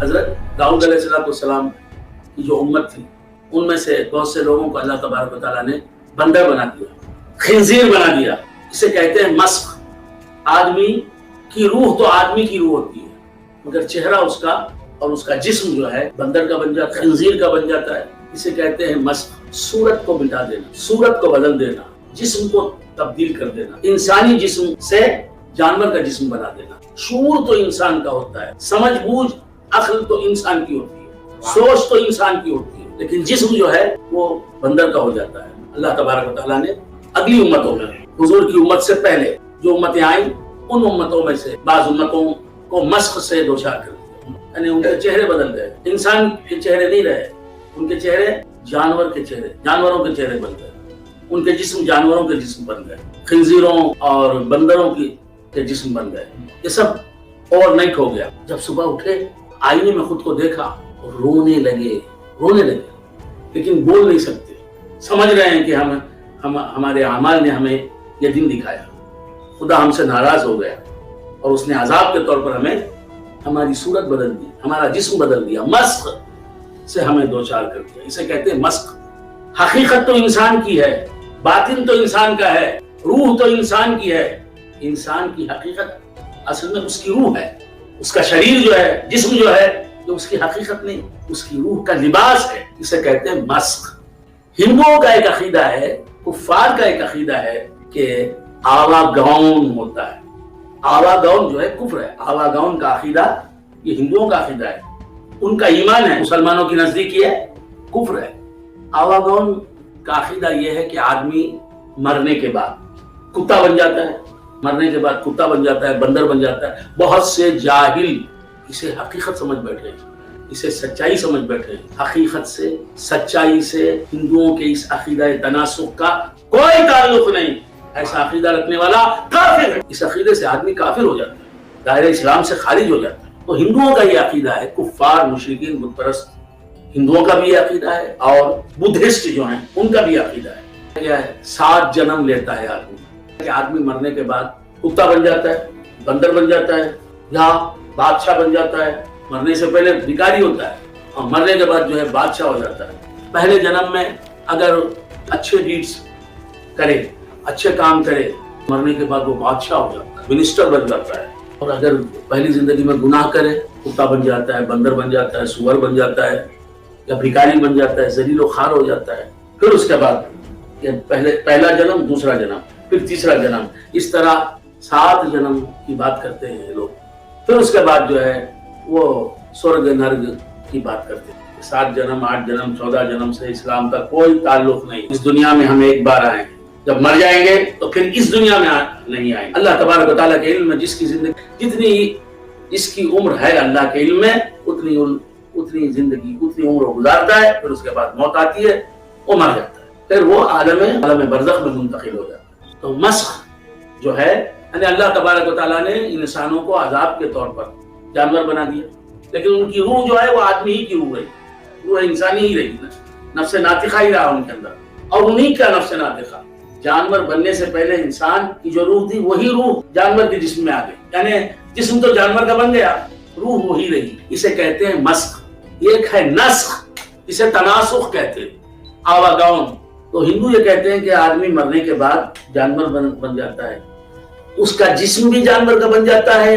حضرت داؤد علیہ السلام کی جو امت تھی ان میں سے بہت سے لوگوں کو اللہ تبارک و تعالیٰ نے بندر بنا دیا، خنزیر بنا دیا. اسے کہتے ہیں مسخ. آدمی کی روح تو آدمی کی روح ہوتی ہے، مگر چہرہ اس کا اور اس کا جسم جو ہے بندر کا بن جاتا ہے، خنزیر کا بن جاتا ہے. اسے کہتے ہیں مسخ. صورت کو مٹا دینا، صورت کو بدل دینا، جسم کو تبدیل کر دینا، انسانی جسم سے جانور کا جسم بنا دینا. شعور تو انسان کا ہوتا ہے، سمجھ بوجھ عقل تو انسان کی ہوتی ہے، سوچ تو انسان کی ہوتی ہے، لیکن جسم جو ہے وہ بندر کا ہو جاتا ہے. اللہ تبارک و تعالیٰ نے اگلی امتوں میں، حضور کی امت سے پہلے جو امتیں آئیں ان امتوں میں سے بعض امتوں کو مسخ سے دوچار کر دیا، یعنی ان کے چہرے بدل گئے. انسان کے چہرے نہیں رہے، ان کے چہرے جانور کے چہرے، جانوروں کے چہرے بن گئے. ان کے جسم جانوروں کے جسم بن گئے، خنزیروں اور بندروں کے جسم بن گئے. یہ سب اوور نائٹ ہو گیا. جب صبح اٹھے آئینے میں خود کو دیکھا اور رونے لگے، لیکن بول نہیں سکتے. سمجھ رہے ہیں کہ ہمارے اعمال نے ہمیں یہ دن دکھایا، خدا ہم سے ناراض ہو گیا اور اس نے عذاب کے طور پر ہمیں ہماری صورت بدل دی، ہمارا جسم بدل دیا، مسخ سے ہمیں دوچار کر دیا. اسے کہتے ہیں مسخ. حقیقت تو انسان کی ہے، باطن تو انسان کا ہے، روح تو انسان کی ہے. انسان کی حقیقت اصل میں اس کی روح ہے، اس کا شریر جو ہے، جسم جو ہے، یہ اس کی حقیقت نہیں، اس کی روح کا لباس ہے. اسے کہتے ہیں مسخ. ہندوؤں کا ایک عقیدہ ہے، کفار کا ایک عقیدہ ہے کہ آواگون ہوتا ہے. آواگون جو ہے کفر ہے. آواگون کا عقیدہ یہ ہندوؤں کا عقیدہ ہے، ان کا ایمان ہے. مسلمانوں کی نزدیک یہ کفر ہے. آواگون کا عقیدہ یہ ہے کہ آدمی مرنے کے بعد کتا بن جاتا ہے، مرنے کے بعد کتا بن جاتا ہے، بندر بن جاتا ہے. بہت سے جاہل اسے حقیقت سمجھ بیٹھے ہیں، اسے سچائی سمجھ بیٹھے ہیں. حقیقت سے، سچائی سے ہندوؤں کے اس عقیدہ تناسخ کا کوئی تعلق نہیں. ایسا عقیدہ رکھنے والا کافر ہے. اس عقیدے سے آدمی کافر ہو جاتا ہے، دائرہ اسلام سے خارج ہو جاتا ہے. تو ہندوؤں کا یہ عقیدہ ہے، کفار مشرکین بت پرست ہندوؤں کا بھی یہ عقیدہ ہے، اور بدھسٹ جو ہیں ان کا بھی عقیدہ ہے. کیا ہے؟ 7 جنم لیتا ہے آدمی. کہ آدمی مرنے کے بعد کتا بن جاتا ہے، بندر بن جاتا ہے، یا بادشاہ بن جاتا ہے. مرنے سے پہلے بھکاری ہوتا ہے اور مرنے کے بعد جو ہے بادشاہ ہو جاتا ہے. پہلے جنم میں اگر اچھے ڈیڈز کرے، اچھے کام کرے، مرنے کے بعد وہ بادشاہ ہو جاتا ہے، منسٹر بن جاتا ہے. اور اگر پہلی زندگی میں گناہ کرے، کتا بن جاتا ہے، بندر بن جاتا ہے، سور بن جاتا ہے، یا بھکاری بن جاتا ہے، ذلیل و خوار ہو جاتا ہے. پھر اس کے بعد پہلا جنم، دوسرا جنم، پھر تیسرا جنم. اس طرح 7 جنم کی بات کرتے ہیں یہ لوگ. پھر اس کے بعد جو ہے وہ سورگ نرگ کی بات کرتے ہیں. 7 جنم، 8 جنم، 14 جنم سے اسلام کا کوئی تعلق نہیں. اس دنیا میں ہم ایک بار آئے ہیں، جب مر جائیں گے تو پھر اس دنیا میں نہیں آئیں گے. اللہ تبارک و تعالیٰ کے علم میں جس کی زندگی، جتنی جس کی عمر ہے اللہ کے علم میں، اتنی زندگی، اتنی عمر گزارتا ہے. پھر اس کے بعد موت آتی ہے، وہ مر جاتا ہے، پھر وہ عالم برزخ میں منتقل ہو جاتا ہے. تو مسخ جو ہے، یعنی اللہ تبارک و تعالیٰ نے انسانوں کو عذاب کے طور پر جانور بنا دیا، لیکن ان کی روح جو ہے وہ آدمی ہی کی روح رہی، روح انسانی ہی رہی، نفس ناطقہ ہی رہا ان کے اندر. اور انہی کا نفس ناطقہ جانور بننے سے پہلے انسان کی جو روح تھی وہی روح جانور کے جسم میں آ گئی. یعنی جسم تو جانور کا بن گیا، روح وہی رہی. اسے کہتے ہیں مسخ. ایک ہے نسخ، اسے تناسخ کہتے ہیں، آواگون. تو ہندو یہ کہتے ہیں کہ آدمی مرنے کے بعد جانور بن جاتا ہے، اس کا جسم بھی جانور کا بن جاتا ہے.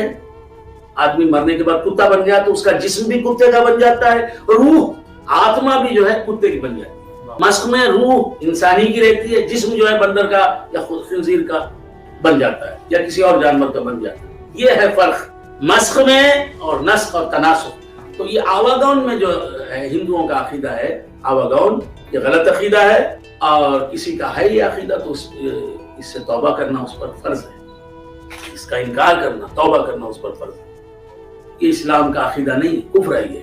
آدمی مرنے کے بعد کتا بن گیا تو اس کا جسم بھی کتے کا بن جاتا ہے، روح آتما بھی جو ہے کتے کی بن جاتی ہے. مسخ میں روح انسانی کی رہتی ہے، جسم جو ہے بندر کا یا خنزیر کا بن جاتا ہے، یا کسی اور جانور کا بن جاتا ہے. یہ ہے فرق مسخ میں اور نسخ اور تناسخ. تو یہ آواگون میں جو ہے ہندوؤں کا عقیدہ ہے، آواگون یہ غلط عقیدہ ہے. اور کسی کا ہے یہ عقیدہ تو اس سے توبہ کرنا اس پر فرض ہے، اس کا انکار کرنا، توبہ کرنا اس پر فرض ہے. یہ اسلام کا عقیدہ نہیں، کفر ہے یہ.